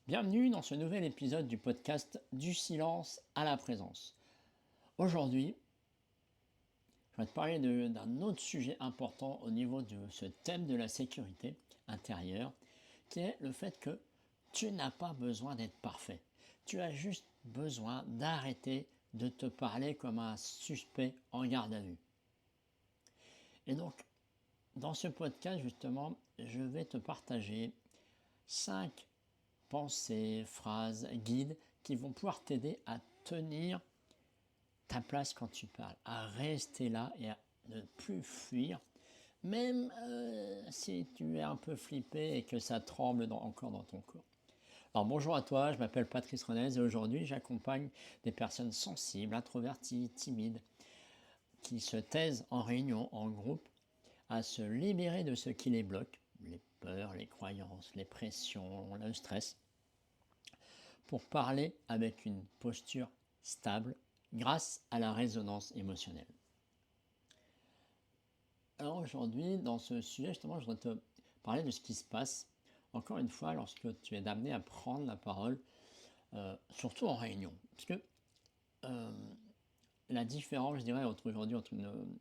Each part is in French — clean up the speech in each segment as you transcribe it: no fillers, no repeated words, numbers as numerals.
Bienvenue dans ce nouvel épisode du podcast Du silence à la présence. Aujourd'hui, je vais te parler d'un autre sujet important au niveau de ce thème de la sécurité intérieure, qui est le fait que tu n'as pas besoin d'être parfait. Tu as juste besoin d'arrêter de te parler comme un suspect en garde à vue. Et donc, dans ce podcast, justement, je vais te partager 5 pensées, phrases, guides qui vont pouvoir t'aider à tenir ta place quand tu parles, à rester là et à ne plus fuir, même si tu es un peu flippé et que ça tremble encore dans ton corps. Alors bonjour à toi, je m'appelle Patrice Renez et aujourd'hui j'accompagne des personnes sensibles, introverties, timides, qui se taisent en réunion, en groupe, à se libérer de ce qui les bloque, les peurs, les croyances, les pressions, le stress, pour parler avec une posture stable grâce à la résonance émotionnelle. Alors aujourd'hui, dans ce sujet, justement, je voudrais te parler de ce qui se passe, encore une fois, lorsque tu es amené à prendre la parole, surtout en réunion. Parce que euh, la différence, je dirais, aujourd'hui, entre une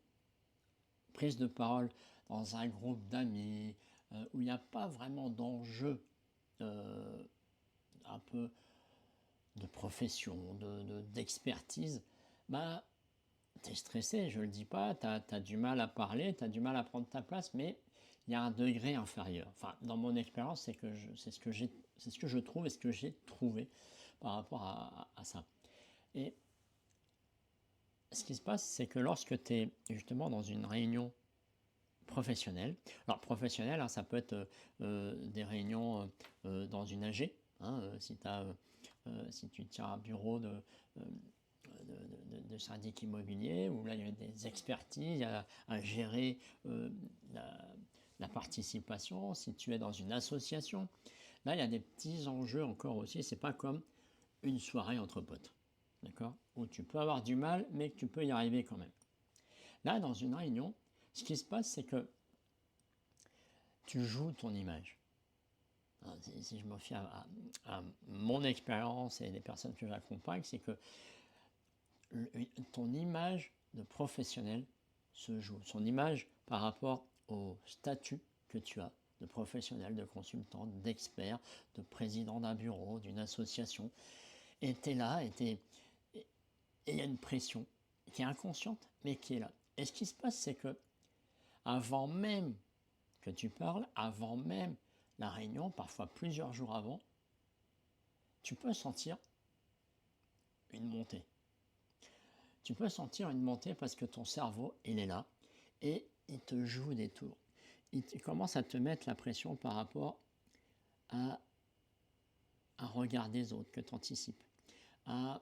prise de parole dans un groupe d'amis, où il n'y a pas vraiment d'enjeu euh, un peu de profession, d'expertise, bah, tu es stressé, je ne le dis pas, tu as du mal à parler, tu as du mal à prendre ta place, mais il y a un degré inférieur. Enfin, dans mon expérience, c'est ce que je trouve et ce que j'ai trouvé par rapport à ça. Et ce qui se passe, c'est que lorsque tu es justement dans une réunion professionnelle, alors professionnelle, hein, ça peut être des réunions dans une AG, hein, si tu tiens un bureau de syndic immobilier, où là il y a des expertises, il y a à gérer la participation. Si tu es dans une association, là il y a des petits enjeux encore aussi, c'est pas comme une soirée entre potes, d'accord, où tu peux avoir du mal, mais que tu peux y arriver quand même. Là, dans une réunion, ce qui se passe, c'est que tu joues ton image. Si je me fie à mon expérience et les personnes que j'accompagne, c'est que ton image de professionnel se joue. Son image par rapport au statut que tu as de professionnel, de consultant, d'expert, de président d'un bureau, d'une association. Et tu es là et il y a une pression qui est inconsciente, mais qui est là. Et ce qui se passe, c'est que avant même que tu parles, avant même la réunion, parfois plusieurs jours avant, tu peux sentir une montée. Tu peux sentir une montée parce que ton cerveau, il est là et il te joue des tours. Il commence à te mettre la pression par rapport à un regard des autres que tu anticipes, à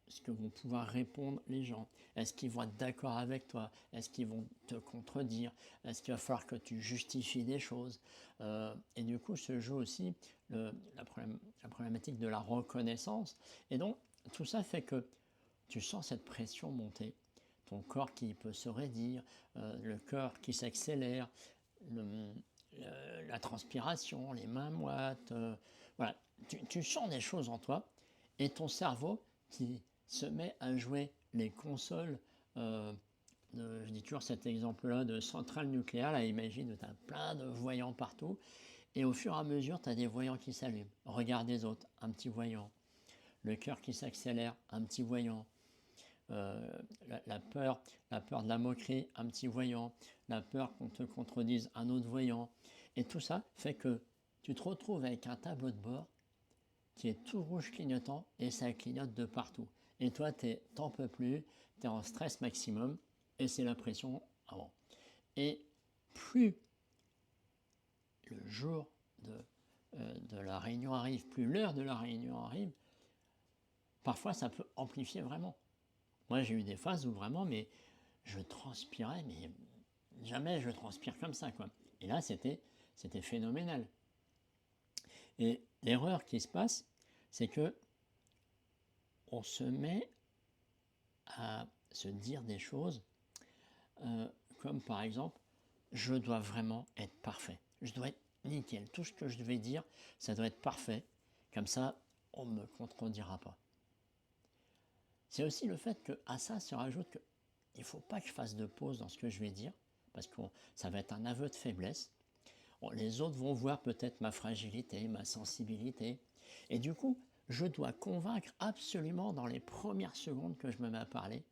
ce que vont pouvoir répondre les gens. Est-ce qu'ils vont être d'accord avec toi? Est-ce qu'ils vont te contredire? Est-ce qu'il va falloir que tu justifies des choses? Et du coup, se joue aussi la problématique de la reconnaissance. Et donc, tout ça fait que tu sens cette pression monter, ton corps qui peut se raidir, le cœur qui s'accélère, la transpiration, les mains moites. Voilà, tu sens des choses en toi et ton cerveau qui se met à jouer les consoles. Je dis toujours cet exemple-là de centrale nucléaire. Là, imagine que tu as plein de voyants partout et au fur et à mesure, tu as des voyants qui s'allument. Regard des autres, un petit voyant. Le cœur qui s'accélère, un petit voyant. La peur de la moquerie, un petit voyant, la peur qu'on te contredise, un autre voyant. Et tout ça fait que tu te retrouves avec un tableau de bord qui est tout rouge clignotant et ça clignote de partout. Et toi, t'en peux plus, tu es en stress maximum et c'est la pression avant. Et plus le jour de la réunion arrive, plus l'heure de la réunion arrive, parfois ça peut amplifier vraiment. Moi, j'ai eu des phases où vraiment, mais je transpirais, mais jamais je transpire comme ça, quoi. Et là, c'était phénoménal. Et l'erreur qui se passe, c'est que on se met à se dire des choses comme par exemple, je dois vraiment être parfait. Je dois être nickel. Tout ce que je vais dire, ça doit être parfait. Comme ça, on ne me contredira pas. C'est aussi le fait qu'à ça se rajoute qu'il ne faut pas que je fasse de pause dans ce que je vais dire, parce que ça va être un aveu de faiblesse. Les autres vont voir peut-être ma fragilité, ma sensibilité. Et du coup, je dois convaincre absolument dans les premières secondes que je me mets à parler.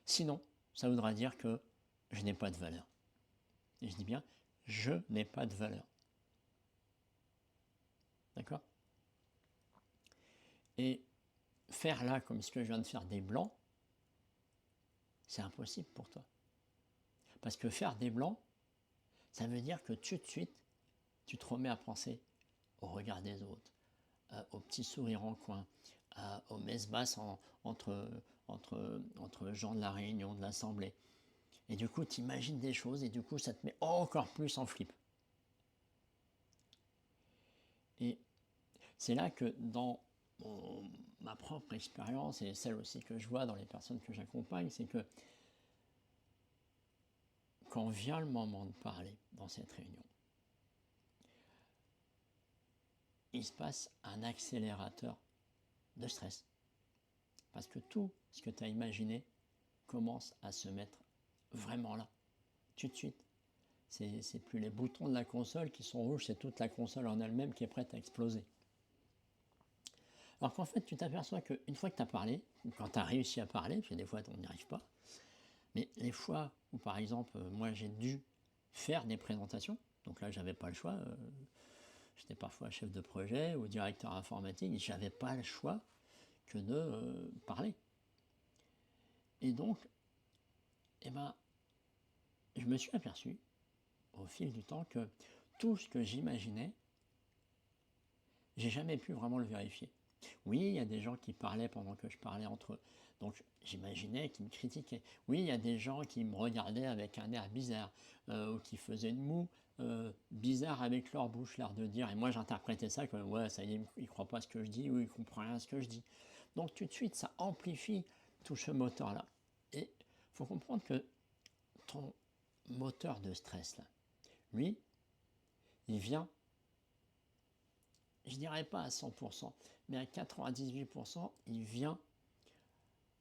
Sinon, ça voudra dire que je n'ai pas de valeur. Et je dis bien, je n'ai pas de valeur. D'accord? Et faire là, comme ce que je viens de faire des blancs, c'est impossible pour toi. Parce que faire des blancs, ça veut dire que tout de suite, tu te remets à penser au regard des autres, au petit sourire en coin, aux messes basses entre gens de la réunion, de l'assemblée. Et du coup, tu imagines des choses et du coup, ça te met encore plus en flip. Et c'est là que dans ma propre expérience et celle aussi que je vois dans les personnes que j'accompagne, c'est que quand vient le moment de parler dans cette réunion, il se passe un accélérateur de stress. Parce que tout ce que tu as imaginé commence à se mettre vraiment là, tout de suite. C'est plus les boutons de la console qui sont rouges, c'est toute la console en elle-même qui est prête à exploser. Alors qu'en fait, tu t'aperçois qu'une fois que tu as parlé, quand tu as réussi à parler, parce que des fois on n'y arrive pas, mais les fois où par exemple, moi j'ai dû faire des présentations, donc là j'avais pas le choix, j'étais parfois chef de projet ou directeur informatique, j'avais pas le choix que de parler. Et donc, je me suis aperçu au fil du temps que tout ce que j'imaginais, j'ai jamais pu vraiment le vérifier. Oui, il y a des gens qui parlaient pendant que je parlais entre eux. Donc j'imaginais qu'ils me critiquaient. Oui, il y a des gens qui me regardaient avec un air bizarre, ou qui faisaient une moue bizarre avec leur bouche, l'air de dire. Et moi j'interprétais ça comme ouais, ça y est, il ne croit pas ce que je dis, ou il ne comprend rien à ce que je dis. Donc tout de suite, ça amplifie tout ce moteur-là. Et il faut comprendre que ton moteur de stress, là, lui, il vient, je dirais pas à 100%, mais à 98%, il vient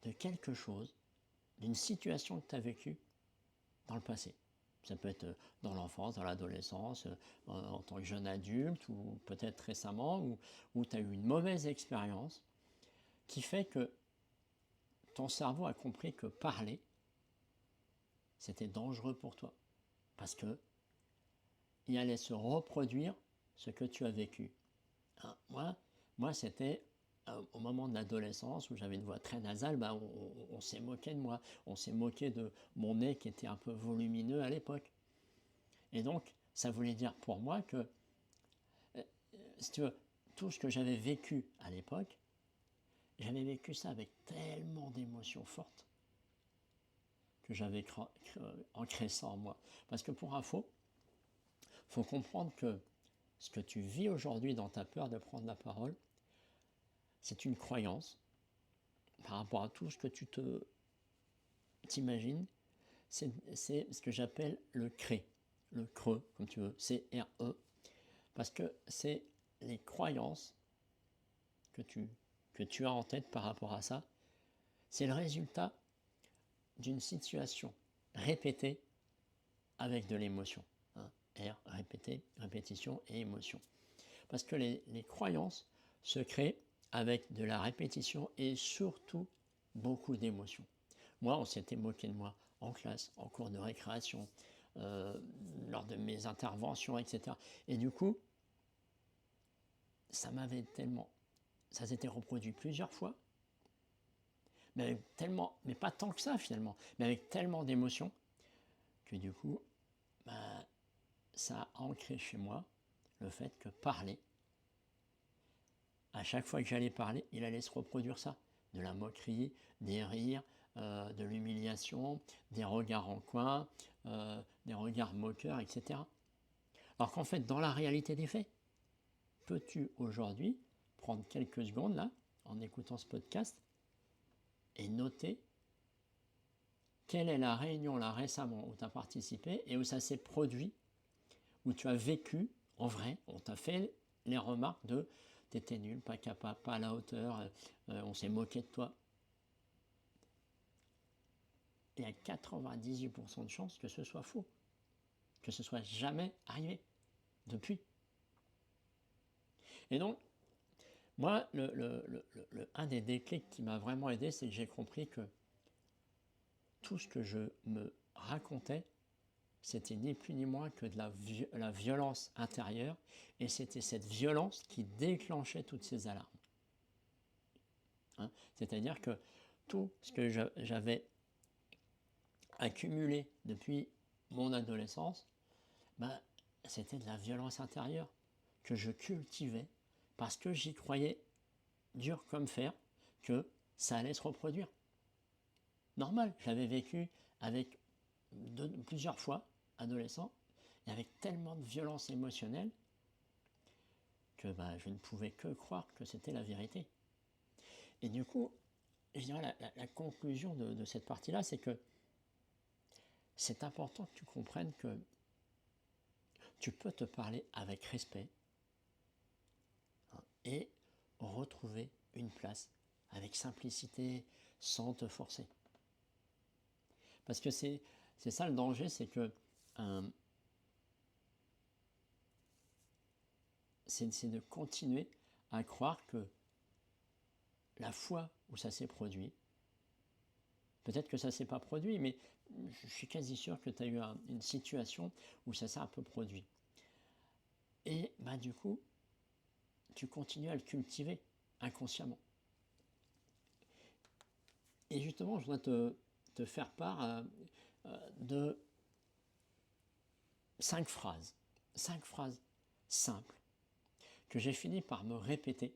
de quelque chose, d'une situation que tu as vécue dans le passé. Ça peut être dans l'enfance, dans l'adolescence, en tant que jeune adulte, ou peut-être récemment, où tu as eu une mauvaise expérience qui fait que ton cerveau a compris que parler, c'était dangereux pour toi. Parce que il allait se reproduire ce que tu as vécu. Hein, moi c'était au moment de l'adolescence où j'avais une voix très nasale, on s'est moqué de moi, on s'est moqué de mon nez qui était un peu volumineux à l'époque. Et donc, ça voulait dire pour moi que, si tu veux, tout ce que j'avais vécu à l'époque, j'avais vécu ça avec tellement d'émotions fortes que j'avais ancré ça en moi. Parce que pour info, il faut comprendre que ce que tu vis aujourd'hui dans ta peur de prendre la parole, c'est une croyance par rapport à tout ce que tu t'imagines. C'est ce que j'appelle le creux, le creux, comme tu veux, C-R-E, parce que c'est les croyances que tu as en tête par rapport à ça. C'est le résultat d'une situation répétée avec de l'émotion. Hein, R, répéter, répétition et émotion. Parce que les croyances se créent avec de la répétition et surtout beaucoup d'émotions. Moi, on s'était moqué de moi en classe, en cours de récréation, lors de mes interventions, etc. Et du coup, ça s'était reproduit plusieurs fois, mais pas tant que ça finalement, mais avec tellement d'émotions que du coup, ça a ancré chez moi le fait que parler, à chaque fois que j'allais parler, il allait se reproduire ça. De la moquerie, des rires, de l'humiliation, des regards en coin, des regards moqueurs, etc. Alors qu'en fait, dans la réalité des faits, peux-tu aujourd'hui prendre quelques secondes là, en écoutant ce podcast, et noter quelle est la réunion là récemment où tu as participé et où ça s'est produit, où tu as vécu En vrai, on t'a fait les remarques de t'étais nul, pas capable, pas à la hauteur, on s'est moqué de toi. Il y a 98% de chances que ce soit faux, que ce soit jamais arrivé depuis. Et donc, moi, un des déclics qui m'a vraiment aidé, c'est que j'ai compris que tout ce que je me racontais, c'était ni plus ni moins que de la violence intérieure, et c'était cette violence qui déclenchait toutes ces alarmes. Hein. C'est-à-dire que tout ce que j'avais accumulé depuis mon adolescence, ben, c'était de la violence intérieure que je cultivais parce que j'y croyais dur comme fer que ça allait se reproduire. Normal, j'avais vécu avec plusieurs fois, adolescent, et avec tellement de violence émotionnelle que je ne pouvais que croire que c'était la vérité. Et du coup, je dirais la conclusion de cette partie-là, c'est que c'est important que tu comprennes que tu peux te parler avec respect, hein, et retrouver une place avec simplicité, sans te forcer. Parce que c'est ça le danger, c'est que c'est de continuer à croire que la fois où ça s'est produit, peut-être que ça ne s'est pas produit, mais je suis quasi sûr que tu as eu une situation où ça s'est un peu produit. Et du coup, tu continues à le cultiver inconsciemment. Et justement, je voudrais te faire part de 5 phrases. 5 phrases simples que j'ai fini par me répéter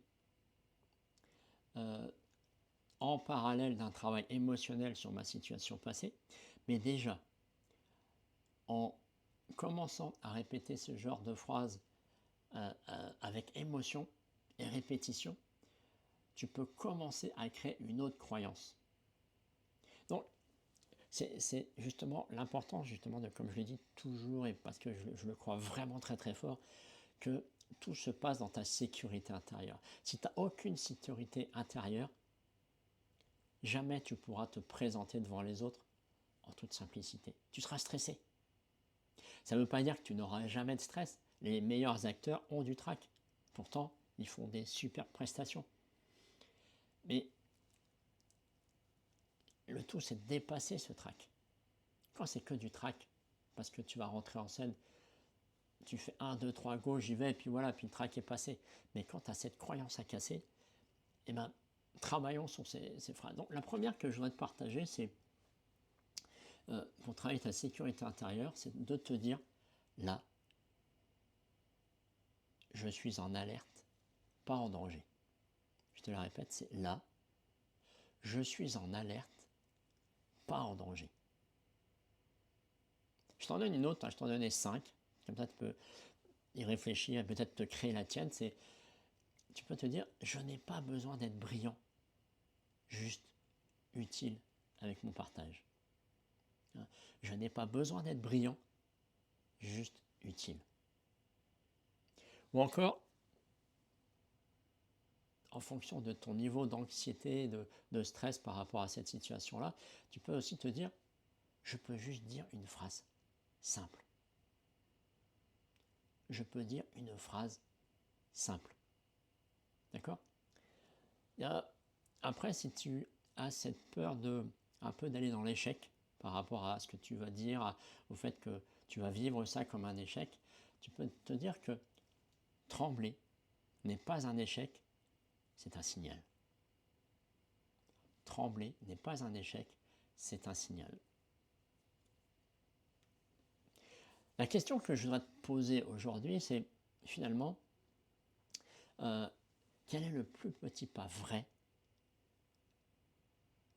en parallèle d'un travail émotionnel sur ma situation passée. Mais déjà, en commençant à répéter ce genre de phrases avec émotion et répétition, tu peux commencer à créer une autre croyance. Donc, c'est justement l'important, justement, de, comme je l'ai dit toujours, et parce que je le crois vraiment très très fort, que tout se passe dans ta sécurité intérieure. Si tu n'as aucune sécurité intérieure, jamais tu pourras te présenter devant les autres en toute simplicité. Tu seras stressé. Ça ne veut pas dire que tu n'auras jamais de stress. Les meilleurs acteurs ont du trac. Pourtant, ils font des super prestations. Mais le tout, c'est de dépasser ce trac. Quand c'est que du trac, parce que tu vas rentrer en scène, tu fais 1, 2, 3, go, j'y vais, et puis voilà, puis le trac est passé. Mais quand tu as cette croyance à casser, travaillons sur ces phrases. Donc la première que je voudrais te partager, c'est pour travailler ta sécurité intérieure, c'est de te dire, là, je suis en alerte, pas en danger. Je te le répète, c'est là, je suis en alerte, pas en danger. Je t'en donne une autre, je t'en donnais 5, comme ça tu peux y réfléchir et peut-être te créer la tienne. C'est, tu peux te dire, je n'ai pas besoin d'être brillant, juste utile avec mon partage. Je n'ai pas besoin d'être brillant, juste utile. Ou encore, en fonction de ton niveau d'anxiété, de stress par rapport à cette situation-là, tu peux aussi te dire, je peux juste dire une phrase simple. Je peux dire une phrase simple. D'accord ? Après, si tu as cette peur un peu d'aller dans l'échec par rapport à ce que tu vas dire, au fait que tu vas vivre ça comme un échec, tu peux te dire que trembler n'est pas un échec, c'est un signal. Trembler n'est pas un échec, c'est un signal. La question que je voudrais te poser aujourd'hui, c'est finalement, quel est le plus petit pas vrai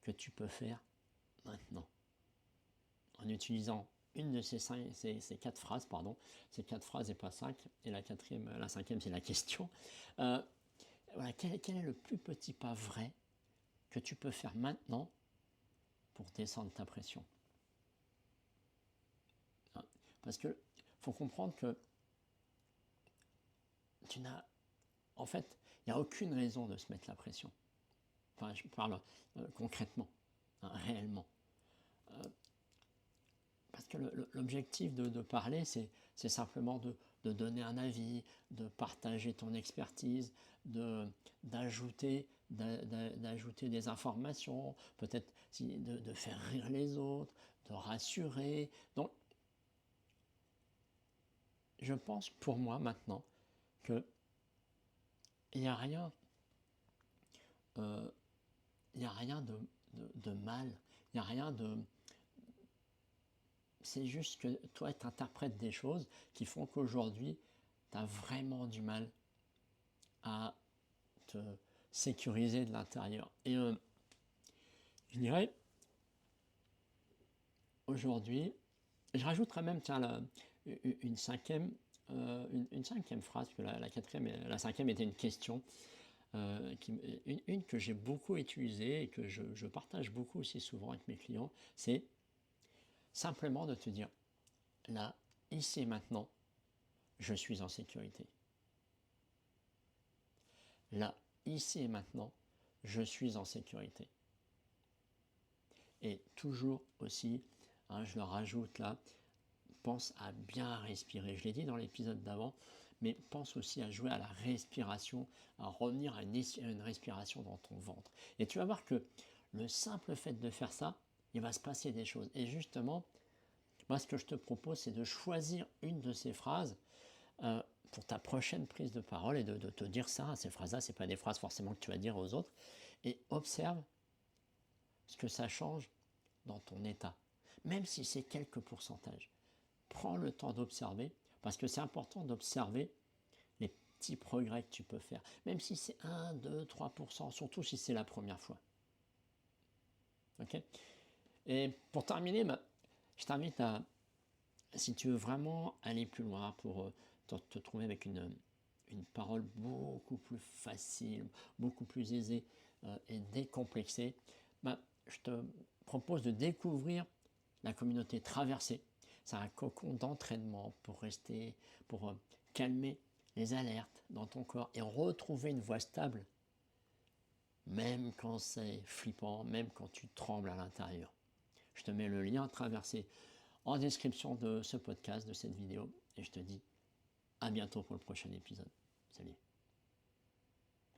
que tu peux faire maintenant en utilisant une de ces 4 phrases, ces 4 phrases et pas 5, et la cinquième c'est la question. Voilà, quel est le plus petit pas vrai que tu peux faire maintenant pour descendre ta pression? Parce que faut comprendre que tu n'as, en fait, il n'y a aucune raison de se mettre la pression. Enfin, je parle concrètement, hein, réellement. Parce que l'objectif de parler, c'est simplement de donner un avis, de partager ton expertise, d'ajouter des informations, peut-être de faire rire les autres, de rassurer. Donc, je pense pour moi maintenant que il n'y a rien, il y a rien de mal, il n'y a rien de... C'est juste que toi, tu interprètes des choses qui font qu'aujourd'hui, tu as vraiment du mal à te sécuriser de l'intérieur. Et je dirais, aujourd'hui, je rajouterais même, tiens, une cinquième, une cinquième phrase, que la cinquième était une question, une que j'ai beaucoup utilisée et que je partage beaucoup aussi souvent avec mes clients, c'est simplement de te dire, là, ici et maintenant, je suis en sécurité. Là, ici et maintenant, je suis en sécurité. Et toujours aussi, hein, je le rajoute là, pense à bien respirer. Je l'ai dit dans l'épisode d'avant, mais pense aussi à jouer à la respiration, à revenir à une respiration dans ton ventre. Et tu vas voir que le simple fait de faire ça, il va se passer des choses. Et justement, moi, ce que je te propose, c'est de choisir une de ces phrases pour ta prochaine prise de parole et de te dire ça. Ces phrases-là, ce n'est pas des phrases forcément que tu vas dire aux autres. Et observe ce que ça change dans ton état. Même si c'est quelques pourcentages. Prends le temps d'observer, parce que c'est important d'observer les petits progrès que tu peux faire. Même si c'est 1, 2, 3%, surtout si c'est la première fois. Ok? Et pour terminer, je t'invite à, si tu veux vraiment aller plus loin pour te trouver avec une parole beaucoup plus facile, beaucoup plus aisée et décomplexée, je te propose de découvrir la communauté Traversée. C'est un cocon d'entraînement pour calmer les alertes dans ton corps et retrouver une voix stable, même quand c'est flippant, même quand tu trembles à l'intérieur. Je te mets le lien Traversée en description de ce podcast, de cette vidéo, et je te dis à bientôt pour le prochain épisode. Salut.